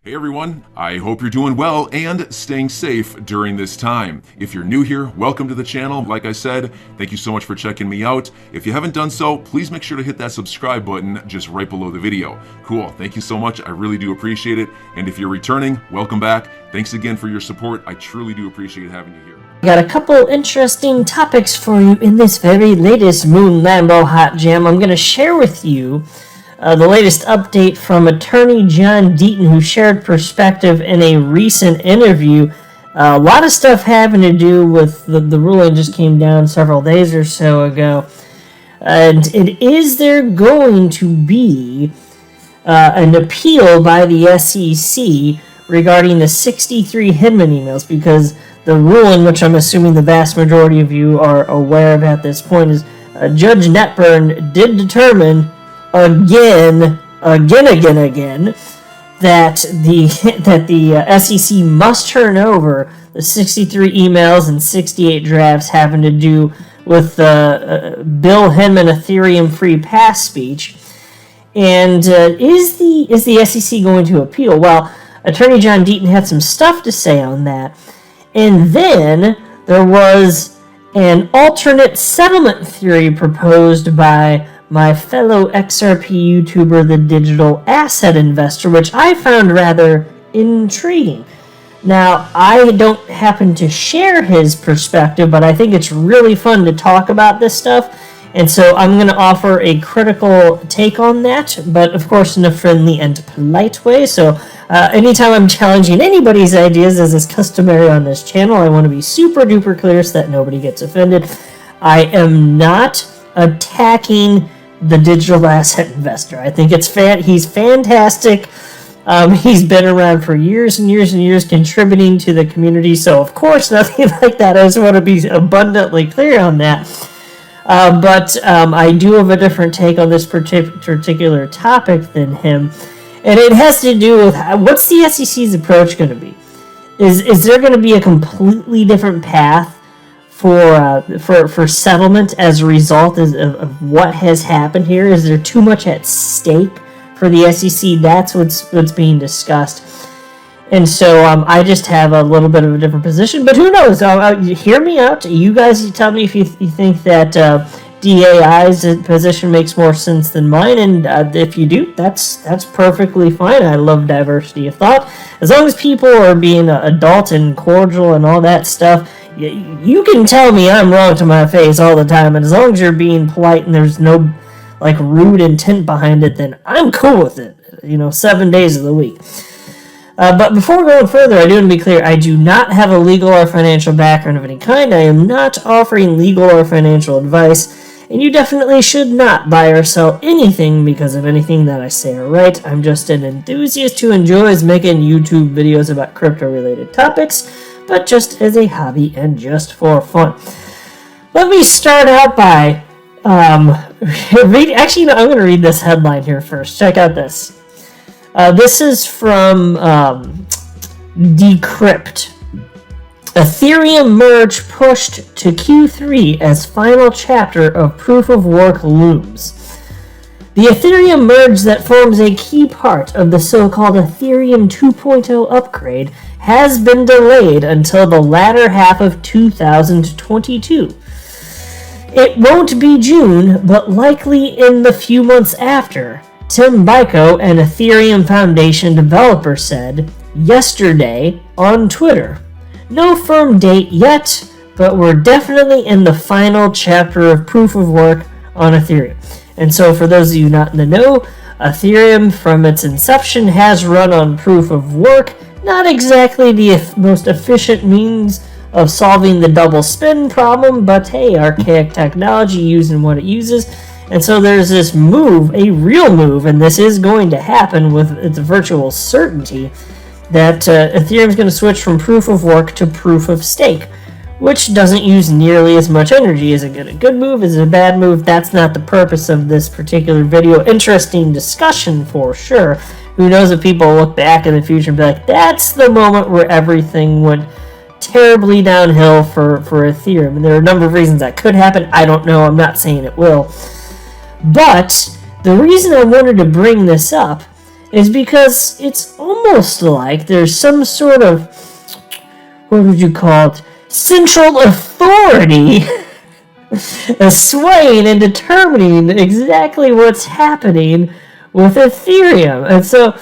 Hey everyone, I hope you're doing well and staying safe during this time. If you're new here, welcome to the channel. Like I said, thank you so much for checking me out. If you haven't done so, please make sure to hit that subscribe button just right below the video. Cool, thank you so much. I really do appreciate it. And if you're returning, welcome back. Thanks again for your support. I truly do appreciate having you here. I got a couple interesting topics for you in this very latest Moon Lambo Hot Jam. I'm going to share with you the latest update from attorney John Deaton, who shared perspective in a recent interview. A lot of stuff having to do with the ruling just came down several days or so ago. And is there going to be an appeal by the SEC regarding the 63 Hinman emails? Because the ruling, which I'm assuming the vast majority of you are aware of at this point, is Judge Netburn did determine again that the SEC must turn over the 63 emails and 68 drafts having to do with Bill Hinman Ethereum free pass speech. And is the SEC going to appeal? Well, attorney John Deaton had some stuff to say on that. And then there was an alternate settlement theory proposed by my fellow XRP YouTuber, the Digital Asset Investor, which I found rather intriguing. Now, I don't happen to share his perspective, but I think it's really fun to talk about this stuff, and so I'm going to offer a critical take on that, but of course in a friendly and polite way. So anytime I'm challenging anybody's ideas, as is customary on this channel, I want to be super duper clear so that nobody gets offended. I am not attacking the Digital Asset Investor. I think he's fantastic. He's been around for years and years and years contributing to the community, so of course nothing like that. I just want to be abundantly clear on that. But I do have a different take on this particular topic than him, and it has to do with what's the SEC's approach going to be? Is there going to be a completely different path for settlement as a result of what has happened here? Is there too much at stake for the SEC? That's what's being discussed. And so I just have a little bit of a different position, but who knows? Hear me out. You guys tell me if you think that DAI's position makes more sense than mine, and if you do, that's perfectly fine. I love diversity of thought. As long as people are being adult and cordial and all that stuff, you can tell me I'm wrong to my face all the time, and as long as you're being polite and there's no rude intent behind it, then I'm cool with it. 7 days of the week. But before going further, I do want to be clear, I do not have a legal or financial background of any kind. I am not offering legal or financial advice, and you definitely should not buy or sell anything because of anything that I say or write. I'm just an enthusiast who enjoys making YouTube videos about crypto-related topics, but just as a hobby and just for fun. Let me start out by I'm going to read this headline here first. Check out this. This is from Decrypt. Ethereum merge pushed to Q3 as final chapter of proof of work looms. The Ethereum merge that forms a key part of the so-called Ethereum 2.0 upgrade has been delayed until the latter half of 2022. It won't be June, but likely in the few months after, Tim Biko, an Ethereum Foundation developer, said yesterday on Twitter. No firm date yet, but we're definitely in the final chapter of proof of work on Ethereum. And so for those of you not in the know, Ethereum from its inception has run on proof of work, not exactly the most efficient means of solving the double spin problem, but hey, archaic technology using what it uses. And so there's this move, a real move, and this is going to happen with its virtual certainty, that Ethereum is going to switch from proof of work to proof of stake, which doesn't use nearly as much energy. Is it a good move? Is it a bad move? That's not the purpose of this particular video. Interesting discussion for sure. Who knows if people look back in the future and be like, that's the moment where everything went terribly downhill for Ethereum. And there are a number of reasons that could happen. I don't know. I'm not saying it will. But the reason I wanted to bring this up is because it's almost like there's some sort of, what would you call it, central authority swaying and determining exactly what's happening with Ethereum. And so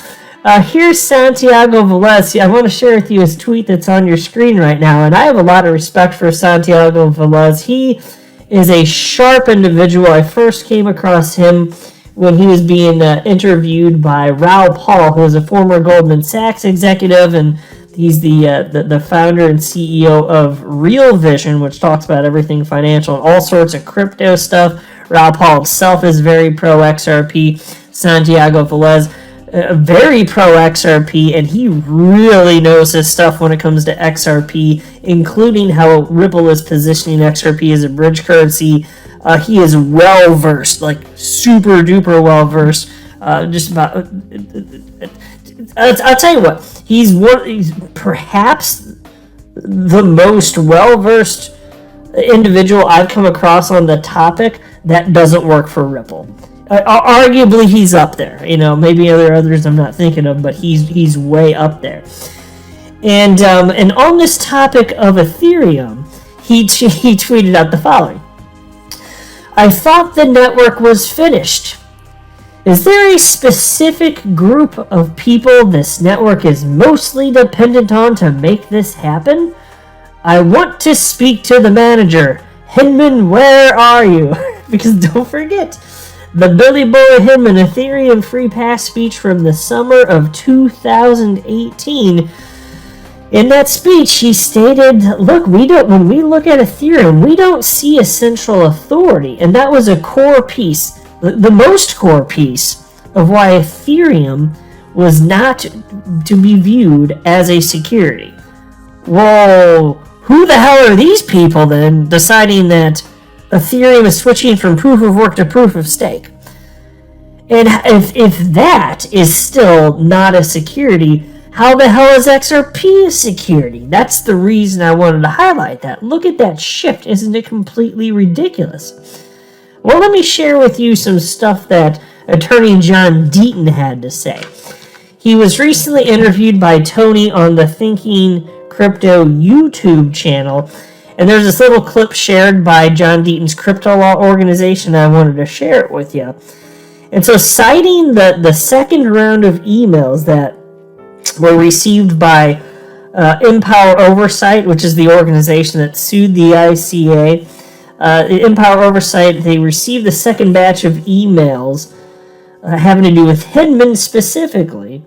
here's Santiago Velez. I want to share with you his tweet that's on your screen right now. And I have a lot of respect for Santiago Velez. He is a sharp individual. I first came across him when he was being interviewed by Raoul Pal, who is a former Goldman Sachs executive, and he's the founder and CEO of Real Vision, which talks about everything financial and all sorts of crypto stuff. Raoul Pal himself is very pro XRP. Santiago Velez, very pro XRP, and he really knows his stuff when it comes to XRP, including how Ripple is positioning XRP as a bridge currency. He is well versed, like super duper well versed. Just about. I'll tell you what. He's perhaps the most well versed individual I've come across on the topic that doesn't work for Ripple. Arguably, he's up there. Maybe others I'm not thinking of, but he's way up there. And on this topic of Ethereum, he tweeted out the following: I thought the network was finished. Is there a specific group of people this network is mostly dependent on to make this happen? I want to speak to the manager. Hinman, where are you? Because don't forget, the Billy Boy Hinman Ethereum Free Pass speech from the summer of 2018. In that speech, he stated, look, when we look at Ethereum, we don't see a central authority. And that was a core piece, the most core piece of why Ethereum was not to be viewed as a security. Whoa, who the hell are these people then deciding that Ethereum is switching from proof of work to proof of stake? And if that is still not a security, how the hell is XRP a security? That's the reason I wanted to highlight that. Look at that shift. Isn't it completely ridiculous? Well, let me share with you some stuff that attorney John Deaton had to say. He was recently interviewed by Tony on the Thinking Crypto YouTube channel, and there's this little clip shared by John Deaton's crypto law organization. I wanted to share it with you. And so, citing the second round of emails that were received by Empower Oversight, which is the organization that sued the ICA, Empower Oversight, they received the second batch of emails having to do with Hinman specifically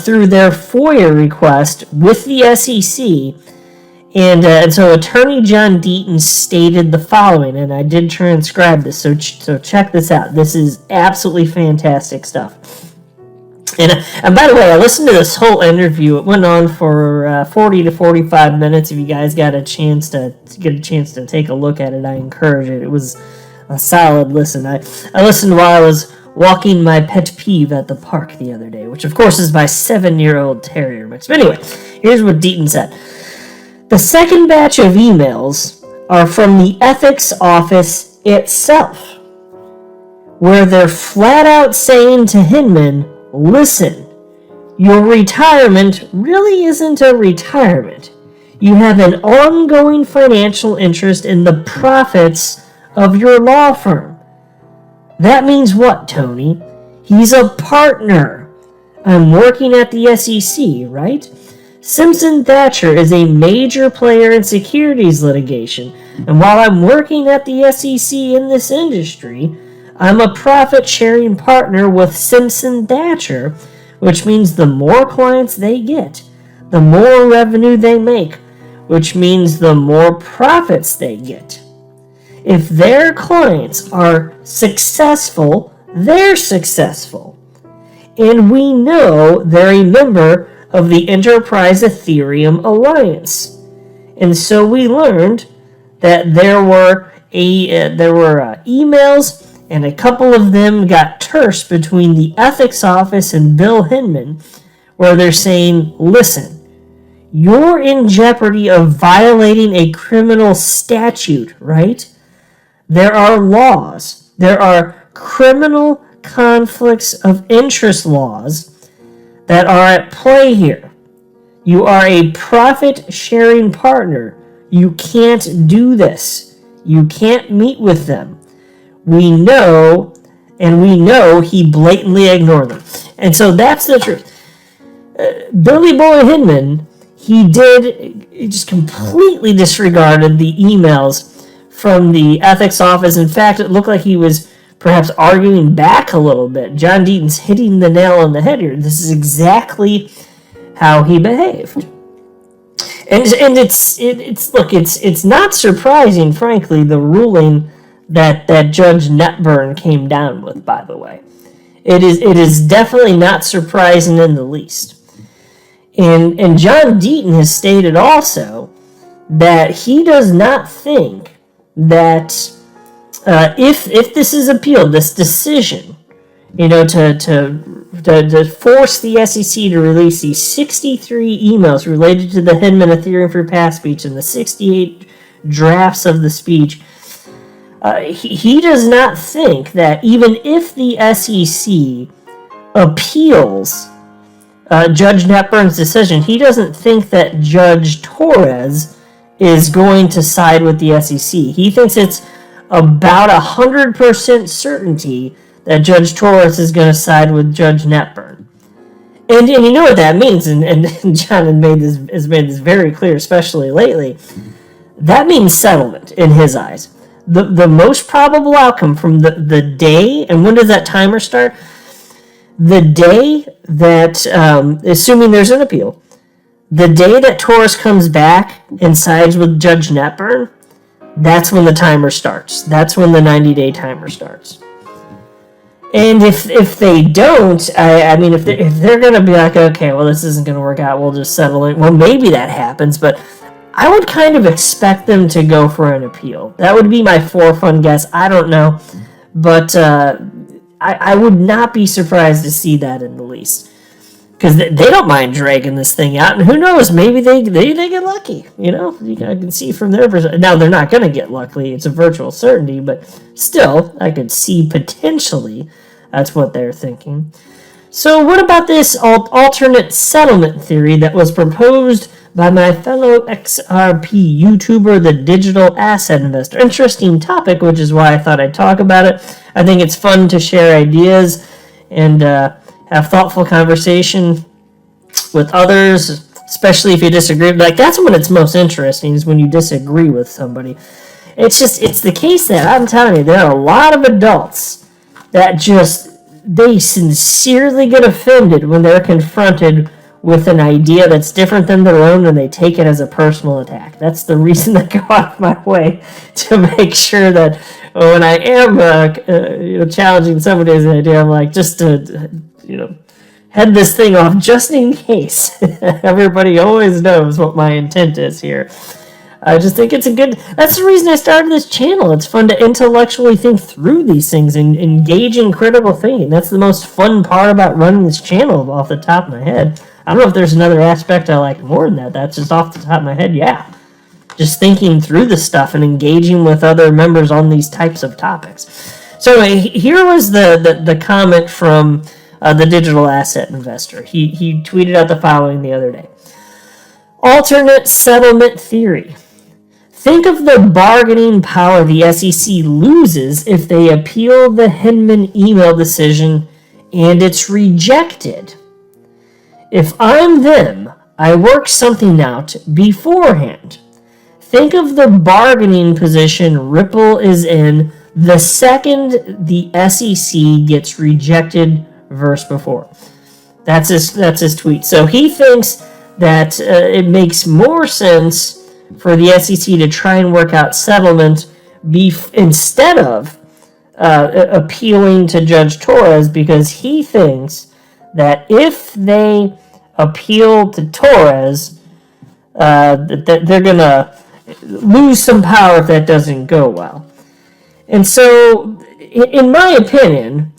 through their FOIA request with the SEC. And so Attorney John Deaton stated the following, and I did transcribe this, so check this out. This is absolutely fantastic stuff. And by the way, I listened to this whole interview. It went on for 40 to 45 minutes. If you guys got a chance to take a look at it, I encourage it. It was a solid listen. I listened while I was walking my pet peeve at the park the other day, which of course is my 7-year-old terrier mix. But anyway, here's what Deaton said. The second batch of emails are from the ethics office itself, where they're flat out saying to Hinman, listen, your retirement really isn't a retirement. You have an ongoing financial interest in the profits of your law firm. That means what, Tony? He's a partner. I'm working at the SEC, right? Simpson Thacher is a major player in securities litigation, and while I'm working at the SEC in this industry, I'm a profit-sharing partner with Simpson Thacher, which means the more clients they get, the more revenue they make, which means the more profits they get. If their clients are successful, they're successful. And we know they're a member of the Enterprise Ethereum Alliance. And so we learned that there were emails, and a couple of them got terse between the ethics office and Bill Hinman, where they're saying, listen, you're in jeopardy of violating a criminal statute, right? There are laws. There are criminal conflicts of interest laws that are at play here. You are a profit-sharing partner. You can't do this. You can't meet with them. We know he blatantly ignored them. And so that's the truth. Billy Boy Hinman, he just completely disregarded the emails from the ethics office. In fact, it looked like he was perhaps arguing back a little bit. John Deaton's hitting the nail on the head here. This is exactly how he behaved. And it's not surprising, frankly, the ruling that Judge Netburn came down with, by the way. It is definitely not surprising in the least. And John Deaton has stated also that he does not think that if this is appealed, this decision, to force the SEC to release these 63 emails related to the Hinman Ethereum for Pass speech and the 68 drafts of the speech, he does not think that even if the SEC appeals Judge Netburn's decision, he doesn't think that Judge Torres is going to side with the SEC. He thinks it's about 100% certainty that Judge Torres is going to side with Judge Netburn. And you know what that means, and John has made this very clear, especially lately. That means settlement in his eyes. The most probable outcome from the day, and when does that timer start? The day that, assuming there's an appeal, the day that Torres comes back and sides with Judge Netburn, that's when the timer starts. That's when the 90-day timer starts. And if they don't, if they're going to be like, okay, well, this isn't going to work out, we'll just settle it. Well, maybe that happens, but I would kind of expect them to go for an appeal. That would be my for fun guess. I don't know. But I would not be surprised to see that in the least. Because they don't mind dragging this thing out. And who knows, maybe they get lucky. I can see from their perspective. Now, they're not going to get lucky. It's a virtual certainty. But still, I could see potentially that's what they're thinking. So what about this alternate settlement theory that was proposed by my fellow XRP YouTuber, the digital asset investor? Interesting topic, which is why I thought I'd talk about it. I think it's fun to share ideas and have thoughtful conversation with others, especially if you disagree. Like, that's when it's most interesting, is when you disagree with somebody. It's the case that I'm telling you, there are a lot of adults that they sincerely get offended when they're confronted with an idea that's different than their own, and they take it as a personal attack. That's the reason I go out of my way to make sure that when I am challenging somebody's idea, I'm like, just to head this thing off just in case. Everybody always knows what my intent is here. I just think it's that's the reason I started this channel. It's fun to intellectually think through these things and engage in critical thinking. That's the most fun part about running this channel off the top of my head. I don't know if there's another aspect I like more than that. That's just off the top of my head, yeah. Just thinking through the stuff and engaging with other members on these types of topics. So here was the comment from the digital asset investor. He tweeted out the following the other day. Alternate settlement theory. Think of the bargaining power the SEC loses if they appeal the Hinman email decision and it's rejected. If I'm them, I work something out beforehand. Think of the bargaining position Ripple is in the second the SEC gets rejected versus before. That's his tweet. So he thinks that it makes more sense for the SEC to try and work out settlement instead of appealing to Judge Torres, because he thinks that if they appeal to Torres, that they're going to lose some power if that doesn't go well. And so, in my opinion,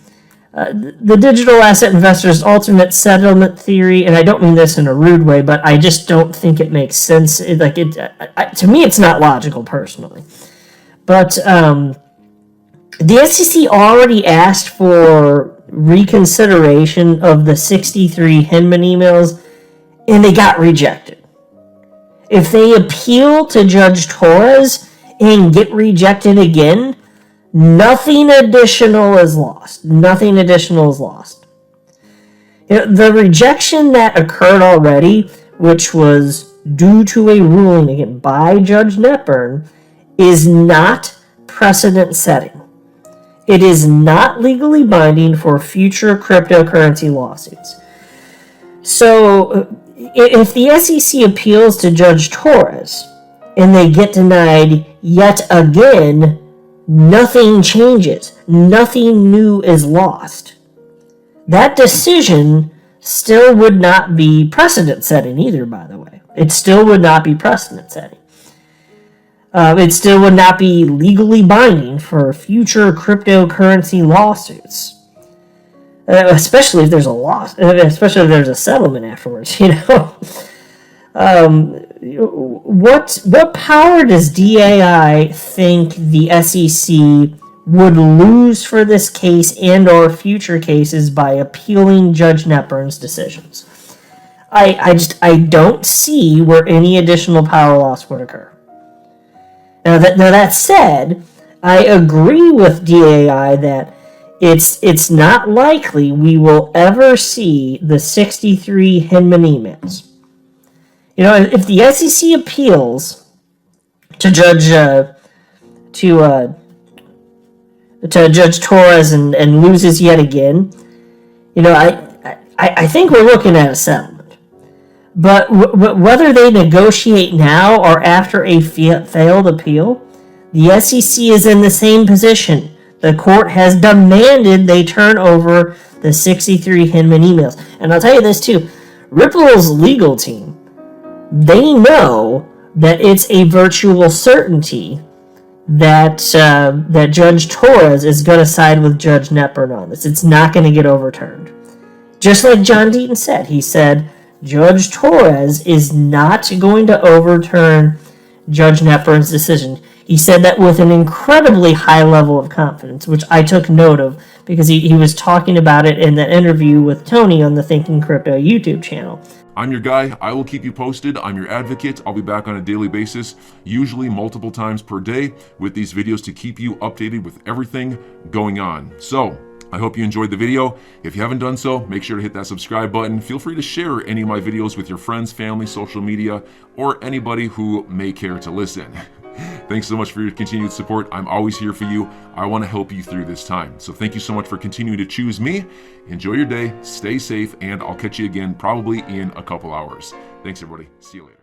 the digital asset investor's alternate settlement theory, and I don't mean this in a rude way, but I just don't think it makes sense. To me, it's not logical, personally. But the SEC already asked for reconsideration of the 63 Hinman emails, and they got rejected. If they appeal to Judge Torres and get rejected again, nothing additional is lost. Nothing additional is lost. The rejection that occurred already, which was due to a ruling again by Judge Netburn, is not precedent setting. It is not legally binding for future cryptocurrency lawsuits. So, if the SEC appeals to Judge Torres and they get denied yet again, nothing changes. Nothing new is lost. That decision still would not be precedent setting either, by the way. It still would not be precedent setting. It still would not be legally binding for future cryptocurrency lawsuits. Especially if there's a loss, especially if there's a settlement afterwards, you know. What power does DAI think the SEC would lose for this case and or future cases by appealing Judge Netburn's decisions? I don't see where any additional power loss would occur. Now that said, I agree with DAI that it's not likely we will ever see the 63 Hinman emails. You know, if the SEC appeals to Judge Torres and loses yet again, you know, I think we're looking at a settlement. But whether they negotiate now or after a failed appeal, the SEC is in the same position. The court has demanded they turn over the 63 Hinman emails. And I'll tell you this too, Ripple's legal team, they know that it's a virtual certainty that Judge Torres is going to side with Judge Netburn on this. It's not going to get overturned. Just like John Deaton said, he said, Judge Torres is not going to overturn Judge Netburn's decision. He said that with an incredibly high level of confidence, which I took note of because he was talking about it in that interview with Tony on the Thinking Crypto YouTube channel. I'm your guy. I will keep you posted. I'm your advocate. I'll be back on a daily basis, usually multiple times per day, with these videos to keep you updated with everything going on. So, I hope you enjoyed the video. If you haven't done so, make sure to hit that subscribe button. Feel free to share any of my videos with your friends, family, social media, or anybody who may care to listen. Thanks so much for your continued support. I'm always here for you. I want to help you through this time. So thank you so much for continuing to choose me. Enjoy your day, stay safe, and I'll catch you again probably in a couple hours. Thanks, everybody. See you later.